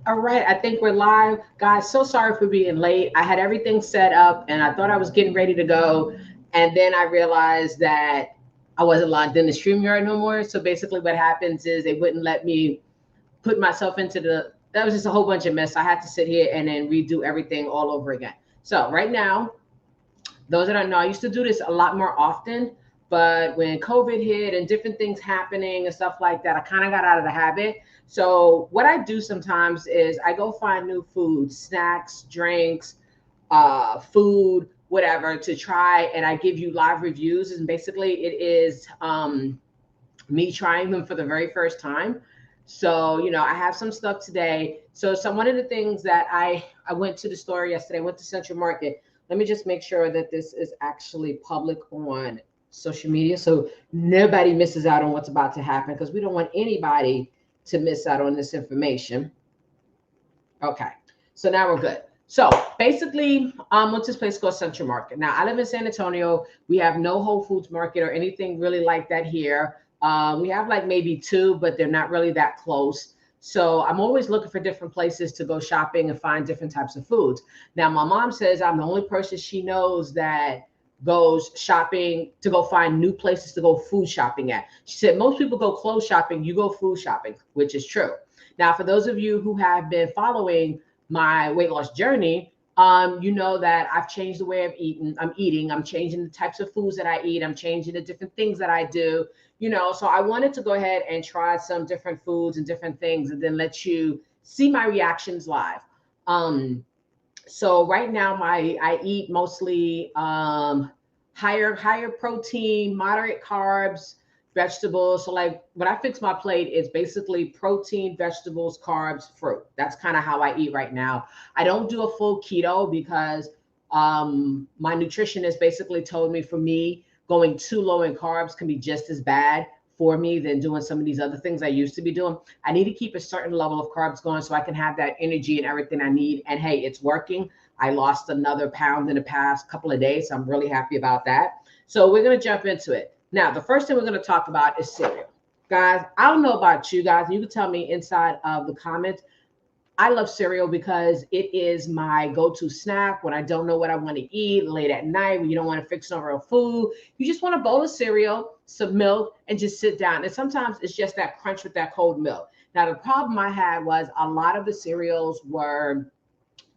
All right, I think we're live. Guys, so sorry for being late. I had everything set up and I thought I was getting ready to go. And then I realized that I wasn't logged in the StreamYard no more. So basically, what happens is they wouldn't let me put myself into that was just a whole bunch of mess. I had to sit here and then redo everything all over again. So right now, those that don't know, I used to do this a lot more often, but when COVID hit and different things happening and stuff like that, I kind of got out of the habit. So what I do sometimes is I go find new food, snacks, drinks, food, whatever to try, and I give you live reviews. And basically, it is me trying them for the very first time. So, I have some stuff today. So some one of the things that I went to the store yesterday, I went to Central Market. Let me just make sure that this is actually public on social media so nobody misses out on what's about to happen because we don't want anybody to miss out on this information. Okay. So now we're good. So basically, what's this place called Central Market? Now I live in San Antonio. We have no Whole Foods Market or anything really like that here. We have like maybe two, but they're not really that close. So I'm always looking for different places to go shopping and find different types of foods. Now, my mom says I'm the only person she knows that goes shopping to go find new places to go food shopping at. She said most people go clothes shopping, you go food shopping, which is true. Now, for those of you who have been following my weight loss journey, you know that I've changed the way of eating. I'm changing the types of foods that I eat. I'm changing the different things that I do, so I wanted to go ahead and try some different foods and different things and then let you see my reactions live. So right now I eat mostly higher protein, moderate carbs, vegetables. So like when I fix my plate, it's basically protein, vegetables, carbs, fruit. That's kind of how I eat right now. I don't do a full keto because my nutritionist basically told me for me, going too low in carbs can be just as bad for me than doing some of these other things I used to be doing. I need to keep a certain level of carbs going so I can have that energy and everything I need. And hey, it's working. I lost another pound in the past couple of days. So I'm really happy about that. So we're going to jump into it. Now, the first thing we're going to talk about is cereal. Guys, I don't know about you guys. You can tell me inside of the comments. I love cereal because it is my go-to snack when I don't know what I want to eat late at night, when you don't want to fix no real food. You just want a bowl of cereal, some milk, and just sit down. And sometimes it's just that crunch with that cold milk. Now, the problem I had was a lot of the cereals were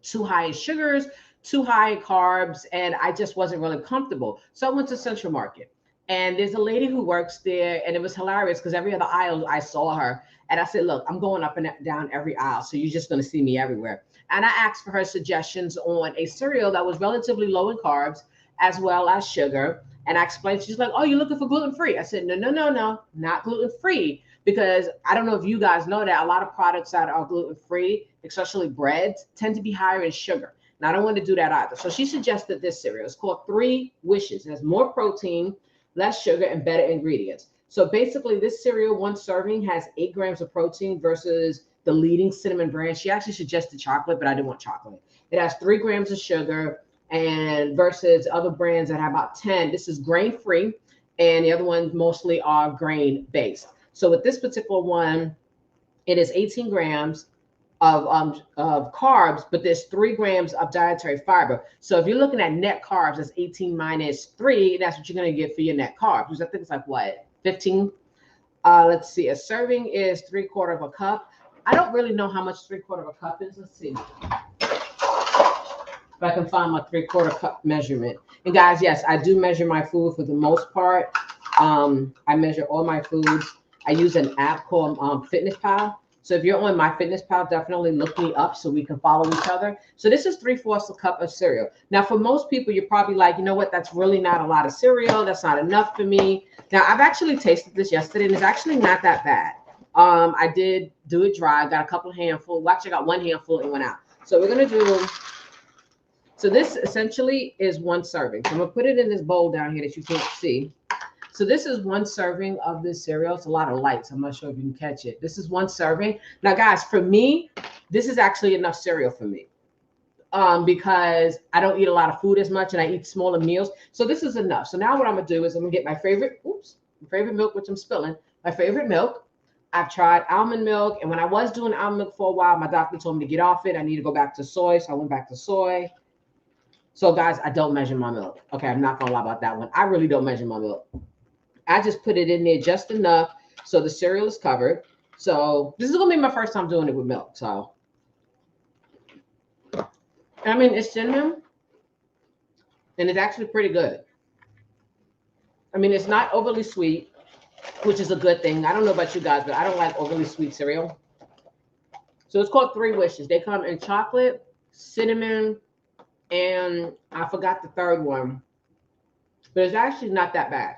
too high in sugars, too high in carbs, and I just wasn't really comfortable. So I went to Central Market. And there's a lady who works there, and it was hilarious because every other aisle I saw her. And I said, look, I'm going up and down every aisle, so you're just going to see me everywhere. And I asked for her suggestions on a cereal that was relatively low in carbs as well as sugar. And I explained, she's like, oh, you're looking for gluten-free. I said, no, not gluten-free. Because I don't know if you guys know that a lot of products that are gluten-free, especially breads, tend to be higher in sugar. And I don't want to do that either. So she suggested this cereal. It's called 3 Wishes. It has more protein, less sugar, and better ingredients. So basically, this cereal, one serving, has 8 grams of protein versus the leading cinnamon brand. She actually suggested chocolate, but I didn't want chocolate. It has 3 grams of sugar, and versus other brands that have about 10. This is grain-free, and the other ones mostly are grain-based. So with this particular one, it is 18 grams of carbs, but there's 3 grams of dietary fiber. So if you're looking at net carbs, that's 18 minus 3, that's what you're going to get for your net carbs, which I think is like what, 15? Let's see, a serving is 3/4 of a cup. I don't really know how much 3/4 of a cup is. Let's see if I can find my 3/4 cup measurement. And guys, yes, I do measure my food for the most part. I measure all my foods. I use an app called FitnessPal. So if you're on MyFitnessPal, definitely look me up so we can follow each other. So this is 3/4 a cup of cereal. Now, for most people, you're probably like, you know what? That's really not a lot of cereal. That's not enough for me. Now, I've actually tasted this yesterday, and it's actually not that bad. I did do it dry. I got a couple of handfuls. Well, actually, I got 1 handful and went out. So we're going to do, so this essentially is 1 serving. So I'm going to put it in this bowl down here that you can't see. So this is 1 serving of this cereal. It's a lot of lights. I'm not sure if you can catch it. This is 1 serving. Now, guys, for me, this is actually enough cereal for me because I don't eat a lot of food as much and I eat smaller meals. So this is enough. So now what I'm going to do is I'm going to get my favorite milk, which I'm spilling, my favorite milk. I've tried almond milk, and when I was doing almond milk for a while, my doctor told me to get off it. I need to go back to soy, so I went back to soy. So guys, I don't measure my milk. Okay, I'm not gonna lie about that one. I really don't measure my milk. I just put it in there just enough so the cereal is covered. So this is gonna be my first time doing it with milk. So I mean, it's cinnamon, and it's actually pretty good. I mean, it's not overly sweet, which is a good thing. I don't know about you guys, but I don't like overly sweet cereal. So it's called Three Wishes. They come in chocolate, cinnamon, and I forgot the third one, but it's actually not that bad.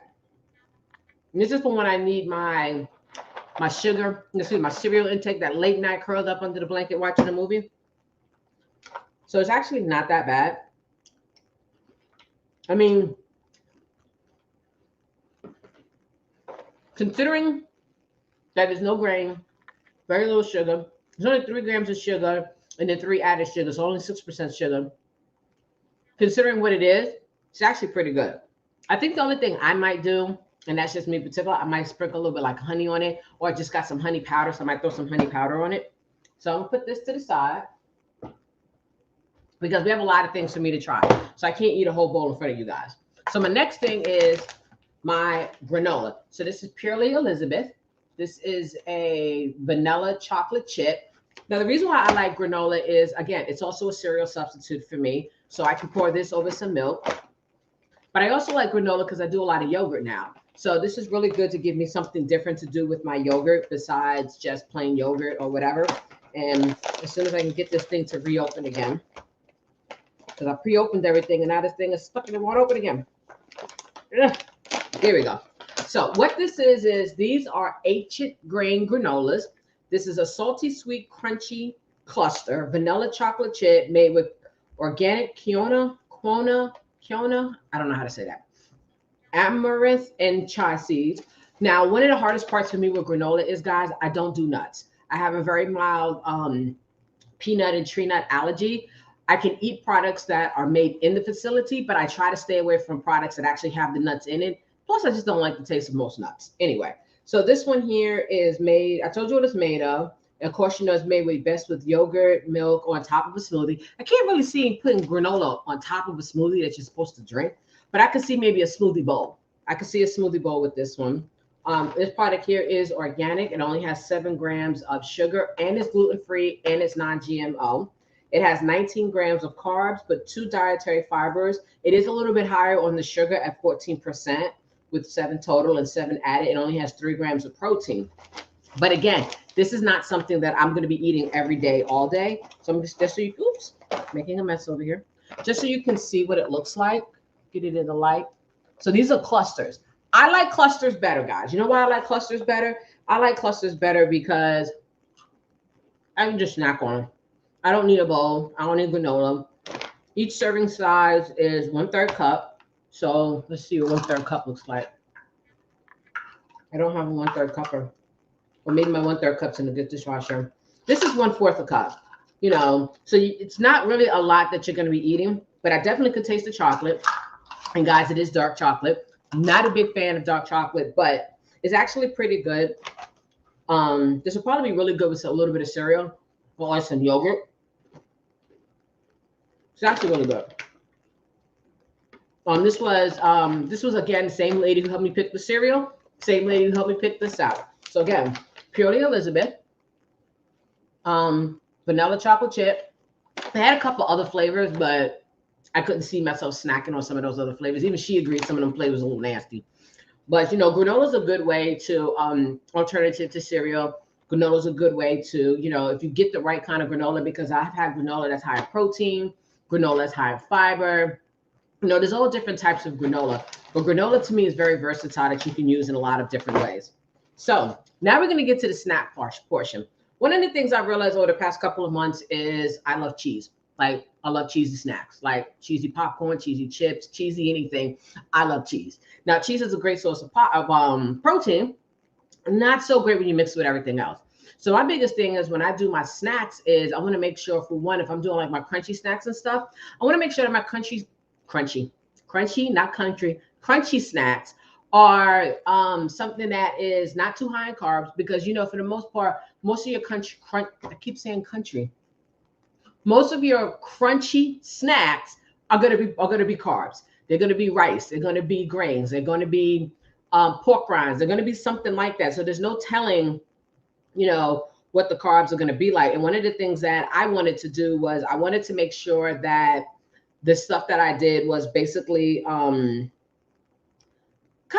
And this is for when I need my sugar, my cereal intake, that late night curled up under the blanket watching a movie. So it's actually not that bad. I mean, considering that there's no grain, very little sugar, there's only 3 grams of sugar, and then 3 added sugar, so only 6% sugar. Considering what it is, it's actually pretty good. I think the only thing I might do, and that's just me in particular, I might sprinkle a little bit like honey on it, or I just got some honey powder, so I might throw some honey powder on it. So I'm gonna put this to the side because we have a lot of things for me to try. So I can't eat a whole bowl in front of you guys. So my next thing is my granola. So this is Purely Elizabeth. This is a vanilla chocolate chip. Now, the reason why I like granola is, again, it's also a cereal substitute for me. So I can pour this over some milk. But I also like granola because I do a lot of yogurt now. So this is really good to give me something different to do with my yogurt besides just plain yogurt or whatever. And as soon as I can get this thing to reopen again, because I pre-opened everything and now this thing is stuck and it won't open again. Here we go. So what this is these are ancient grain granolas. This is a salty, sweet, crunchy cluster, vanilla chocolate chip made with organic quinoa, I don't know how to say that, amaranth and chia seeds. Now, one of the hardest parts for me with granola is, guys, I don't do nuts. I have a very mild peanut and tree nut allergy. I can eat products that are made in the facility, but I try to stay away from products that actually have the nuts in it. Plus, I just don't like the taste of most nuts. Anyway, so this one here is made, I told you what it's made of. And of course, you know, it's made best with yogurt, milk on top of a smoothie. I can't really see putting granola on top of a smoothie that you're supposed to drink, but I could see maybe a smoothie bowl. I could see a smoothie bowl with this one. This product here is organic. It only has 7 grams of sugar, and it's gluten-free, and it's non-GMO. It has 19 grams of carbs, but 2 dietary fibers. It is a little bit higher on the sugar at 14%, with 7 total and 7 added. It only has 3 grams of protein. But again, this is not something that I'm going to be eating every day, all day. So I'm just so you, oops, making a mess over here. Just so you can see what it looks like. Get it in the light. So these are clusters. I like clusters better, guys. You know why I like clusters better? I like clusters better because I can just snack on them. I don't need a bowl. I don't need granola. Each serving size is 1/3 cup. So let's see what 1/3 cup looks like. I don't have a 1/3 cupper. Or maybe my 1/3 cup's in the dishwasher. This is 1/4 a cup. You know, so it's not really a lot that you're going to be eating, but I definitely could taste the chocolate. And guys, it is dark chocolate. I'm not a big fan of dark chocolate, but it's actually pretty good. This will probably be really good with a little bit of cereal or some yogurt. It's actually really good. This was again the same lady who helped me pick the cereal, same lady who helped me pick this out. So again, Purely Elizabeth, vanilla chocolate chip. I had a couple other flavors, but I couldn't see myself snacking on some of those other flavors. Even she agreed some of them flavors were a little nasty. But you know, granola is a good way to alternative to cereal. Granola is a good way to, you know, if you get the right kind of granola, because I've had granola that's high in protein, granola that's high in fiber. You know, there's all different types of granola, but granola to me is very versatile that you can use in a lot of different ways. So now we're going to get to the snack portion. One of the things I've realized over the past couple of months is I love cheese. Like, I love cheesy snacks, like cheesy popcorn, cheesy chips, cheesy anything. I love cheese. Now, cheese is a great source of protein. Not so great when you mix it with everything else. So my biggest thing is when I do my snacks is I want to make sure, for one, if I'm doing like my crunchy snacks and stuff, I want to make sure that my crunchy snacks are something that is not too high in carbs, because you know, for the most part, most of your I keep saying country, most of your crunchy snacks are gonna be carbs. They're gonna be rice. They're gonna be grains. They're gonna be pork rinds. They're gonna be something like that. So there's no telling, you know, what the carbs are gonna be like. And one of the things that I wanted to do was I wanted to make sure that the stuff that I did was basically kind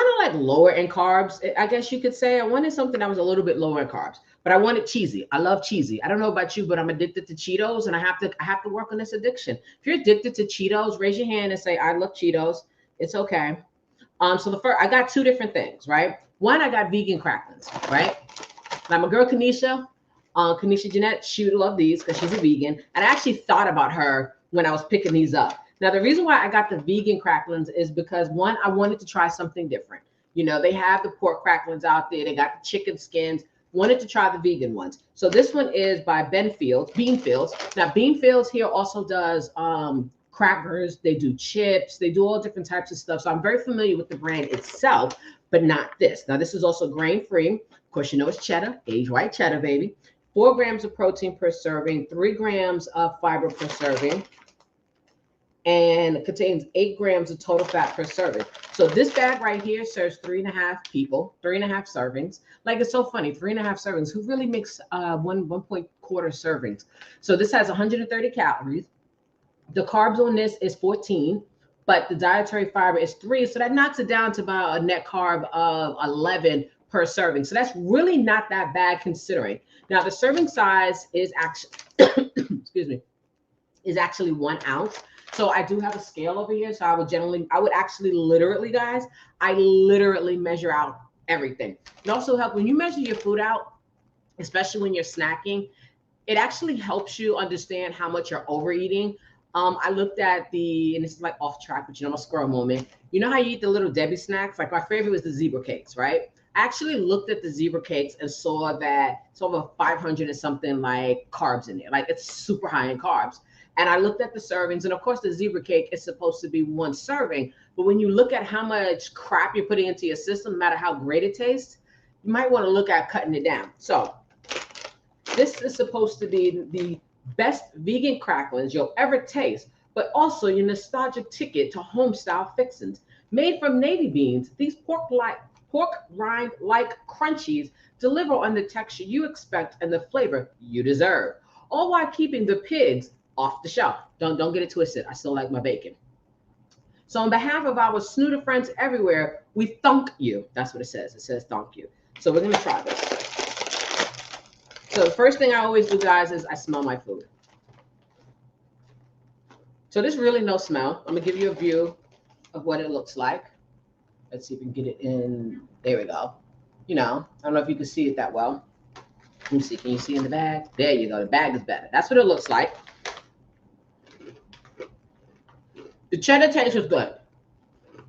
of like lower in carbs, I guess you could say. I wanted something that was a little bit lower in carbs, but I wanted cheesy. I love cheesy. I don't know about you, but I'm addicted to Cheetos, and I have to work on this addiction. If you're addicted to Cheetos, raise your hand and say, I love Cheetos. It's okay. So the first, I got two different things, right? One, I got vegan cracklins, right? Now my girl Kanisha Jeanette, she would love these because she's a vegan. And I actually thought about her when I was picking these up. Now, the reason why I got the vegan cracklins is because, one, I wanted to try something different. You know, they have the pork cracklins out there. They got the chicken skins. Wanted to try the vegan ones. So this one is by Beanfields. Now, Beanfields here also does crackers. They do chips. They do all different types of stuff. So I'm very familiar with the brand itself, but not this. Now, this is also grain-free. Of course, you know it's cheddar, aged white cheddar, baby. 4 grams of protein per serving, 3 grams of fiber per serving, and it contains 8 grams of total fat per serving. So this bag right here serves 3.5 people, 3.5 servings. Like, it's so funny, 3.5 servings. Who really makes 1.25 servings? So this has 130 calories. The carbs on this is 14, but the dietary fiber is 3. So that knocks it down to about a net carb of 11 per serving. So that's really not that bad considering. Now the serving size is actually, excuse me, is actually 1 ounce. So I do have a scale over here. So I would actually literally, guys, I literally measure out everything. It also helps when you measure your food out, especially when you're snacking, it actually helps you understand how much you're overeating. I looked at and this is like off track, but you know, I'm a squirrel moment. You know how you eat the little Debbie snacks? Like, my favorite was the zebra cakes, right? I actually looked at the zebra cakes and saw that it's over 500 and something like carbs in there. Like, it's super high in carbs. And I looked at the servings, and of course the zebra cake is supposed to be 1 serving. But when you look at how much crap you're putting into your system, no matter how great it tastes, you might want to look at cutting it down. So this is supposed to be the best vegan cracklins you'll ever taste, but also your nostalgic ticket to home-style fixins. Made from navy beans, these pork rind-like crunchies deliver on the texture you expect and the flavor you deserve, all while keeping the pigs off the shelf. Don't get it twisted. I still like my bacon. So on behalf of our snooter friends everywhere, we thunk you. That's what it says. It says thunk you. So we're going to try this. So the first thing I always do, guys, is I smell my food. So there's really no smell. I'm going to give you a view of what it looks like. Let's see if we can get it in. There we go. You know, I don't know if you can see it that well. Let me see. Can you see in the bag? There you go. The bag is better. That's what it looks like. The cheddar taste is good.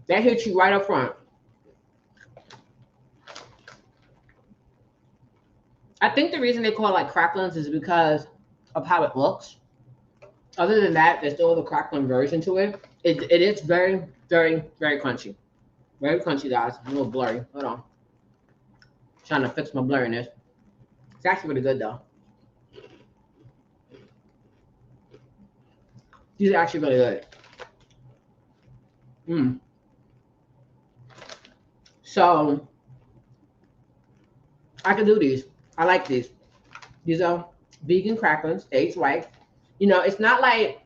That hits you right up front. I think the reason they call it like cracklins is because of how it looks. Other than that, there's still the cracklin version to it. It is very, very, very crunchy. Very crunchy, guys. A little blurry. Hold on. Trying to fix my blurriness. It's actually really good, though. These are actually really good. So I can do these. I like these. These are vegan cracklins, aged white. You know, it's not like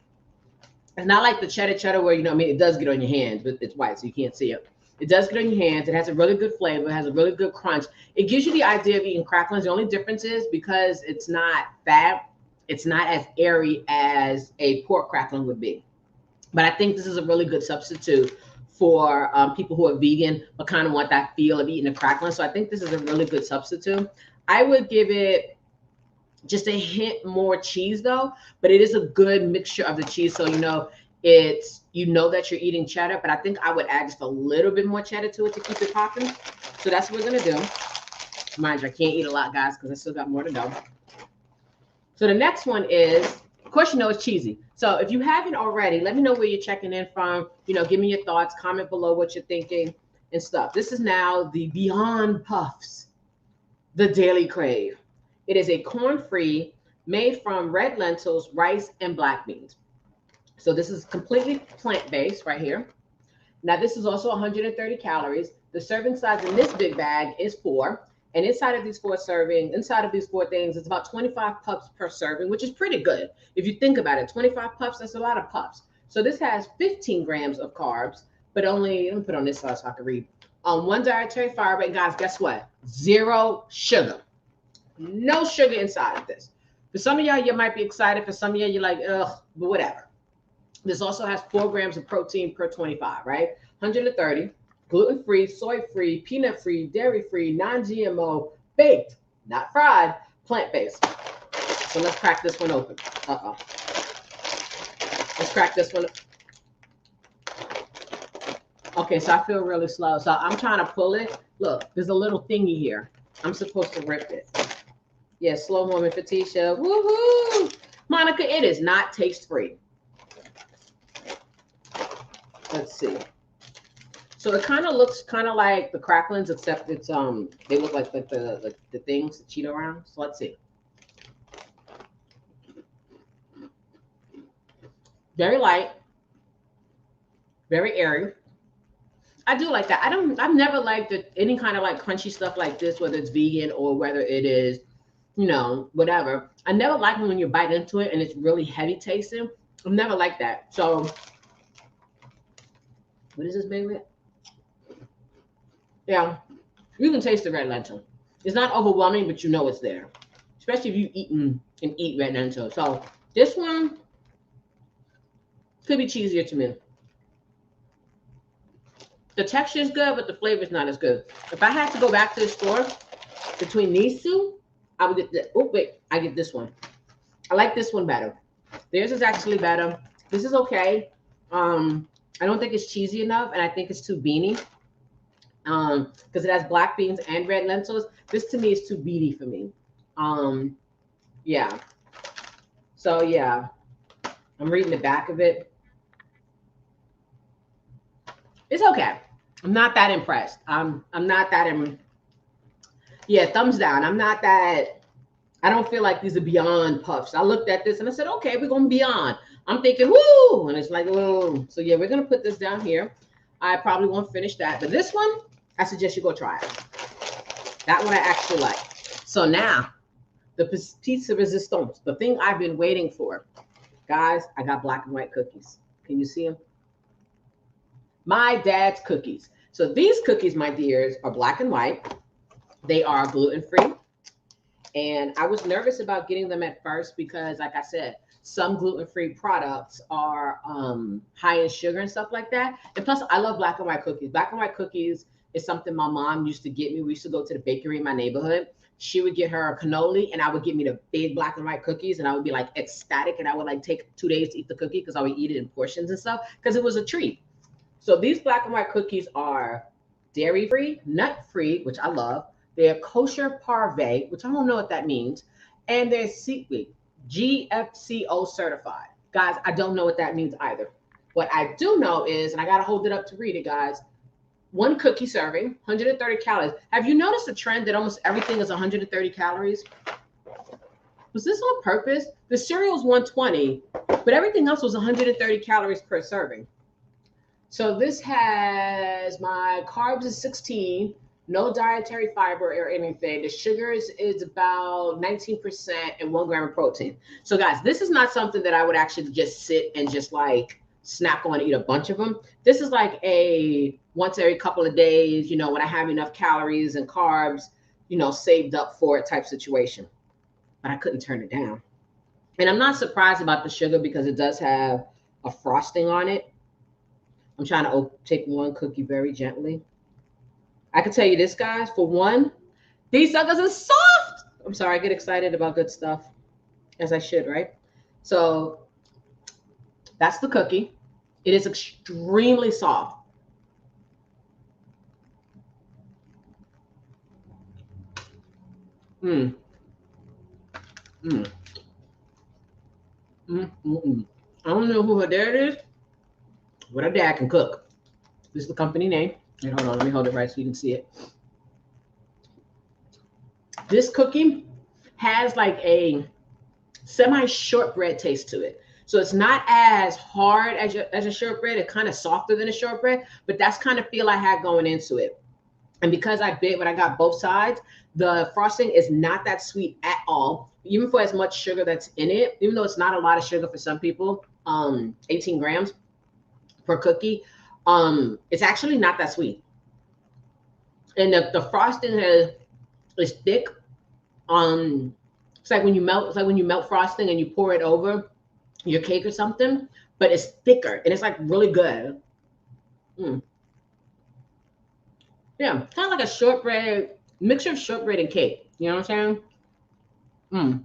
the cheddar where, you know, I mean, it does get on your hands, but it's white, so you can't see it. It does get on your hands. It has a really good flavor. It has a really good crunch. It gives you the idea of eating cracklins. The only difference is because it's not fat, it's not as airy as a pork cracklin would be. But I think this is a really good substitute for people who are vegan but kind of want that feel of eating a cracklin. So I think this is a really good substitute. I would give it just a hint more cheese though, but it is a good mixture of the cheese. So, you know, that you're eating cheddar, but I think I would add just a little bit more cheddar to it to keep it popping. So that's what we're going to do. Mind you, I can't eat a lot, guys, because I still got more to go. So the next one is, of course, you know, it's cheesy. So if you haven't already, let me know where you're checking in from. You know, give me your thoughts, comment below what you're thinking. and stuff. This is now the Beyond Puffs, the Daily Crave. It is a corn-free, made from red lentils, rice, and black beans. So this is completely plant-based right here. Now this is also 130 calories. The serving size in this big bag is 4. And inside of these four things, it's about 25 puffs per serving, which is pretty good. If you think about it, 25 puffs, that's a lot of puffs. So this has 15 grams of carbs, but only, let me put on this side so I can read. 1 dietary fiber, and guys, guess what? 0 sugar. No sugar inside of this. For some of y'all, you might be excited. For some of y'all, you're like, ugh, but whatever. This also has 4 grams of protein per 25, right? 130, gluten-free, soy-free, peanut-free, dairy-free, non-GMO, baked, not fried, plant-based. So let's crack this one open. Let's crack this one. Okay, so I feel really slow. So I'm trying to pull it. Look, there's a little thingy here. I'm supposed to rip it. Yeah, slow moment, Fatisha. Woohoo! Monica, it is not taste-free. Let's see. So it kind of looks kind of like the Cracklins, except it's they look like the things, the Cheeto rounds. So let's see. Very light, very airy. I do like that. I've never liked any kind of like crunchy stuff like this, whether it's vegan or whether it is, you know, whatever. I never like it when you bite into it and it's really heavy tasting. I've never liked that. So what is this made with? Yeah, you can taste the red lentil. It's not overwhelming, but you know it's there, especially if you eat red lentil. So this one could be cheesier to me. The texture is good, but the flavor is not as good. If I had to go back to the store between these two, I would get the, oh wait, I get this one. I like this one better. Theirs is actually better. This is okay. I don't think it's cheesy enough, and I think it's too beany. Because it has black beans and red lentils. This to me is too beany for me. Yeah. So yeah, I'm reading the back of it. It's okay. I'm not that impressed. I'm not that yeah, thumbs down. I'm not that. I don't feel like these are Beyond Puffs. I looked at this and I said, okay, we're going Beyond. I'm thinking, woo, and it's like, whoa. So yeah, we're gonna put this down here. I probably won't finish that, but this one, I suggest you go try it. That one I actually like. So now, the pizza resistance, the thing I've been waiting for. Guys, I got black and white cookies. Can you see them? My dad's cookies. So these cookies, my dears, are black and white. They are gluten-free. And I was nervous about getting them at first because, like I said, some gluten-free products are high in sugar and stuff like that. And plus, I love black and white cookies. Black and white cookies is something my mom used to get me. We used to go to the bakery in my neighborhood. She would get her a cannoli, and I would get me the big black and white cookies, and I would be like ecstatic, and I would like take 2 days to eat the cookie because I would eat it in portions and stuff because it was a treat. So these black and white cookies are dairy-free, nut-free, which I love. They're kosher parve, which I don't know what that means, and they're GFCO certified. Guys, I don't know what that means either. What I do know is, and I got to hold it up to read it, guys, 1 cookie serving, 130 calories. Have you noticed a trend that almost everything is 130 calories? Was this on purpose? The cereal's 120, but everything else was 130 calories per serving. So this has my carbs is 16, no dietary fiber or anything. The sugars is about 19% and 1 gram of protein. So guys, this is not something that I would actually just sit and just like snack on and eat a bunch of them. This is like a once every couple of days, you know, when I have enough calories and carbs, you know, saved up for it type situation. But I couldn't turn it down. And I'm not surprised about the sugar because it does have a frosting on it. I'm trying to take 1 cookie very gently. I can tell you this, guys, for one, these suckers are soft. I'm sorry, I get excited about good stuff, as I should, right? So that's the cookie. It is extremely soft. I don't know who her dad is, but her dad can cook. This is the company name. And hold on, let me hold it right so you can see it. This cookie has like a semi shortbread taste to it. So it's not as hard as a shortbread. It's kind of softer than a shortbread, but that's kind of feel I had going into it. And because I bit when I got both sides, the frosting is not that sweet at all, even for as much sugar that's in it. Even though it's not a lot of sugar for some people, 18 grams per cookie, it's actually not that sweet. And the frosting is thick. It's like when you melt. It's like when you melt frosting and you pour it over your cake or something, but it's thicker and it's like really good. Mm. Yeah, kind of like a shortbread mixture of shortbread and cake. You know what I'm saying? Mm.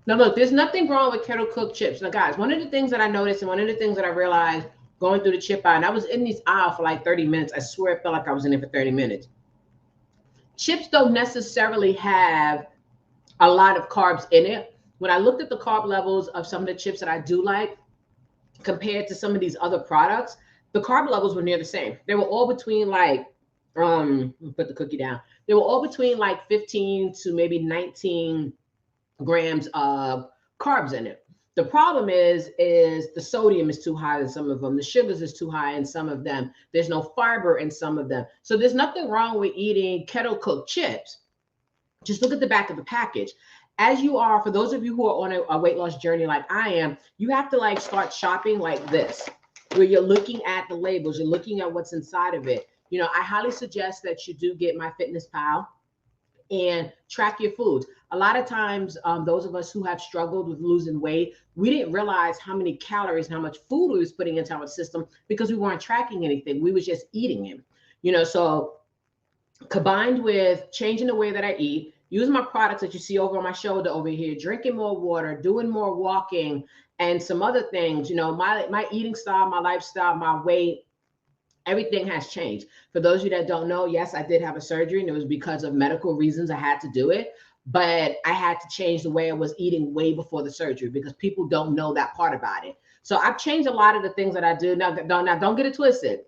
Now look, there's nothing wrong with kettle cooked chips. Now guys, one of the things that I noticed and one of the things that I realized going through the chip aisle, and I was in these aisle for like 30 minutes. I swear it felt like I was in there for 30 minutes. Chips don't necessarily have a lot of carbs in it. When I looked at the carb levels of some of the chips that I do like compared to some of these other products, the carb levels were near the same. They were all between like, put the cookie down. They were all between like 15 to maybe 19 grams of carbs in it. The problem is the sodium is too high in some of them. The sugars is too high in some of them. There's no fiber in some of them. So there's nothing wrong with eating kettle cooked chips. Just look at the back of the package. As you are, for those of you who are on a weight loss journey like I am, you have to like start shopping like this, where you're looking at the labels, you're looking at what's inside of it. You know, I highly suggest that you do get MyFitnessPal and track your foods. A lot of times, those of us who have struggled with losing weight, we didn't realize how many calories and how much food we was putting into our system because we weren't tracking anything. We was just eating it. You know, so combined with changing the way that I eat, using my products that you see over on my shoulder over here, drinking more water, doing more walking, and some other things, you know, my eating style, my lifestyle, my weight, everything has changed. For those of you that don't know, yes, I did have a surgery and it was because of medical reasons I had to do it. But I had to change the way I was eating way before the surgery because people don't know that part about it. So I've changed a lot of the things that I do. Now don't get it twisted.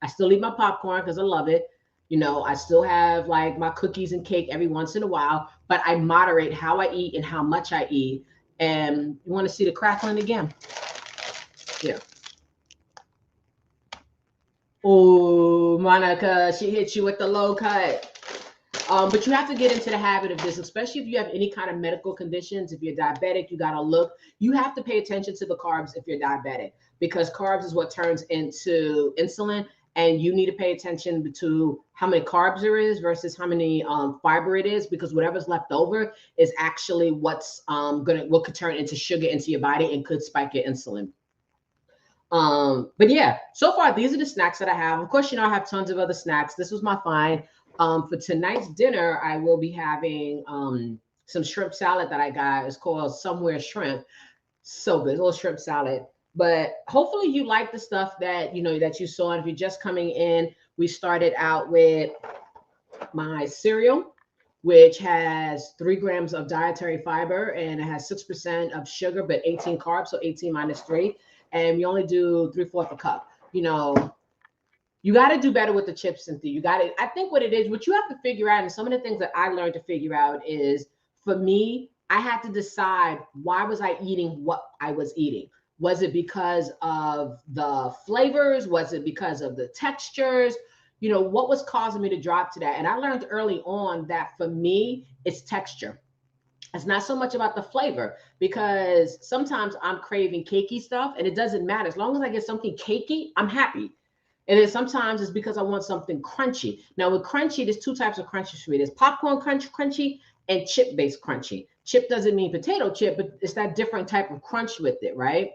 I still eat my popcorn because I love it. You know, I still have like my cookies and cake every once in a while, but I moderate how I eat and how much I eat. And you want to see the crackling again? Yeah. Oh, Monica, she hit you with the low cut. But you have to get into the habit of this, especially if you have any kind of medical conditions. If you're diabetic, you got to look. You have to pay attention to the carbs if you're diabetic, because carbs is what turns into insulin. And you need to pay attention to how many carbs there is versus how many fiber it is, because whatever's left over is actually what's what could turn into sugar into your body and could spike your insulin. But yeah, so far these are the snacks that I have. Of course, you know, I have tons of other snacks. This was my find. For tonight's dinner, I will be having some shrimp salad that I got. It's called Somewhere Shrimp. So good, little shrimp salad. But hopefully you like the stuff that you know that you saw. And if you're just coming in, we started out with my cereal, which has 3 grams of dietary fiber and it has 6% of sugar, but 18 carbs, so 18 minus 3. And we only do 3/4 a cup. You know, you got to do better with the chips, Cynthia. You got to, I think what it is, what you have to figure out, and some of the things that I learned to figure out is, for me, I had to decide, why was I eating what I was eating? Was it because of the flavors? Was it because of the textures? You know, what was causing me to drop to that? And I learned early on that for me, it's texture. It's not so much about the flavor, because sometimes I'm craving cakey stuff and it doesn't matter. As long as I get something cakey, I'm happy. And then sometimes it's because I want something crunchy. Now with crunchy, there's 2 types of crunchy for me. There's popcorn crunchy and chip-based crunchy. Chip doesn't mean potato chip, but it's that different type of crunch with it, right?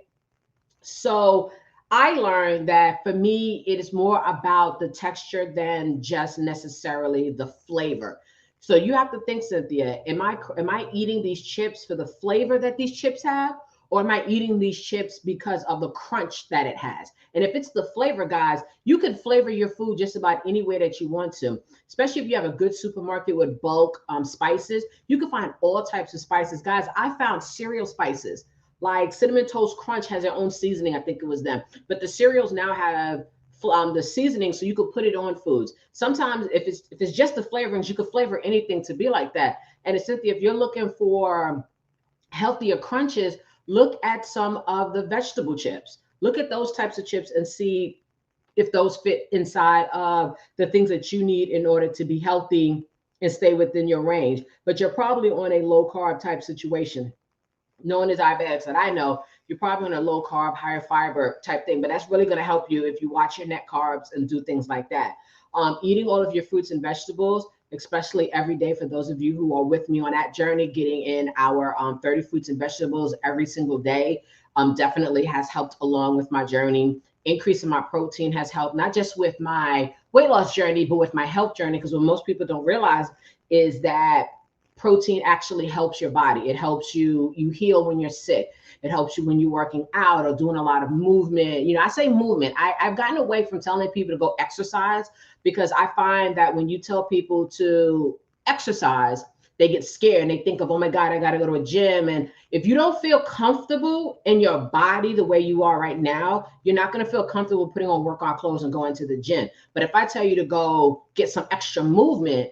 So I learned that for me, it is more about the texture than just necessarily the flavor. So you have to think, Cynthia, am I eating these chips for the flavor that these chips have? Or am I eating these chips because of the crunch that it has? And if it's the flavor, guys, you can flavor your food just about any way that you want to, especially if you have a good supermarket with bulk spices. You can find all types of spices. Guys, I found cereal spices like Cinnamon Toast Crunch has their own seasoning. I think it was them. But the cereals now have the seasoning so you could put it on foods. Sometimes if it's just the flavorings, you could flavor anything to be like that. And Cynthia, if you're looking for healthier crunches, look at some of the vegetable chips. Look at those types of chips and see if those fit inside of the things that you need in order to be healthy and stay within your range. But you're probably on a low carb type situation. Knowing as diabetics that I know, you're probably on a low carb, higher fiber type thing, but that's really going to help you if you watch your net carbs and do things like that. Eating all of your fruits and vegetables, especially every day for those of you who are with me on that journey, getting in our 30 fruits and vegetables every single day definitely has helped along with my journey. Increasing my protein has helped, not just with my weight loss journey, but with my health journey, because what most people don't realize is that protein actually helps your body. It helps you heal when you're sick. It helps you when you're working out or doing a lot of movement. I say movement. I've gotten away from telling people to go exercise, because I find that when you tell people to exercise, they get scared and they think of, oh my God, I got to go to a gym. And if you don't feel comfortable in your body the way you are right now, you're not going to feel comfortable putting on workout clothes and going to the gym. But if I tell you to go get some extra movement,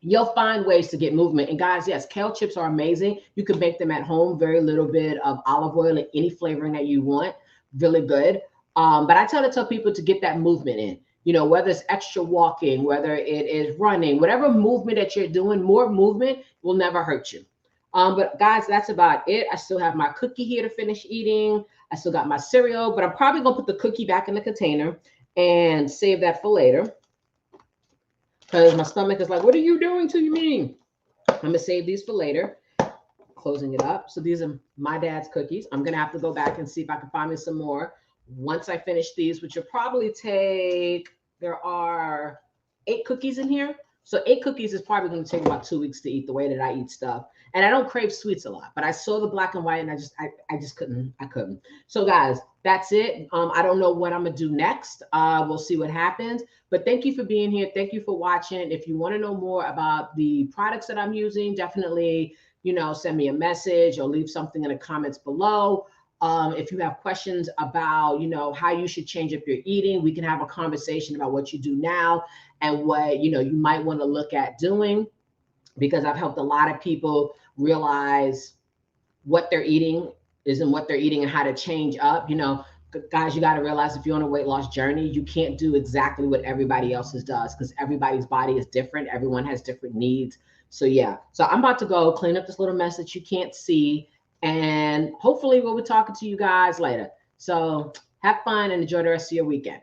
you'll find ways to get movement. And guys, yes, kale chips are amazing. You can make them at home, very little bit of olive oil and any flavoring that you want, really good. But I tell people to get that movement in, whether it's extra walking, whether it is running, whatever movement that you're doing, more movement will never hurt you. But guys, that's about it. I still have my cookie here to finish eating. I still got my cereal, but I'm probably gonna put the cookie back in the container and save that for later, because my stomach is like, what are you doing to me? I'm going to save these for later. Closing it up. So these are my dad's cookies. I'm going to have to go back and see if I can find me some more once I finish these, which will probably take, there are 8 cookies in here. So 8 cookies is probably going to take about 2 weeks to eat the way that I eat stuff. And I don't crave sweets a lot, but I saw the black and white and I just couldn't. So guys, that's it. I don't know what I'm going to do next. We'll see what happens. But thank you for being here. Thank you for watching. If you want to know more about the products that I'm using, definitely, send me a message or leave something in the comments below. If you have questions about, how you should change up your eating, we can have a conversation about what you do now and what, you might want to look at doing, because I've helped a lot of people realize what they're eating is and what they're eating and how to change up. Guys, you got to realize if you're on a weight loss journey, you can't do exactly what everybody else's does, because everybody's body is different. Everyone has different needs. So yeah, so I'm about to go clean up this little mess that you can't see. And hopefully we'll be talking to you guys later. So have fun and enjoy the rest of your weekend.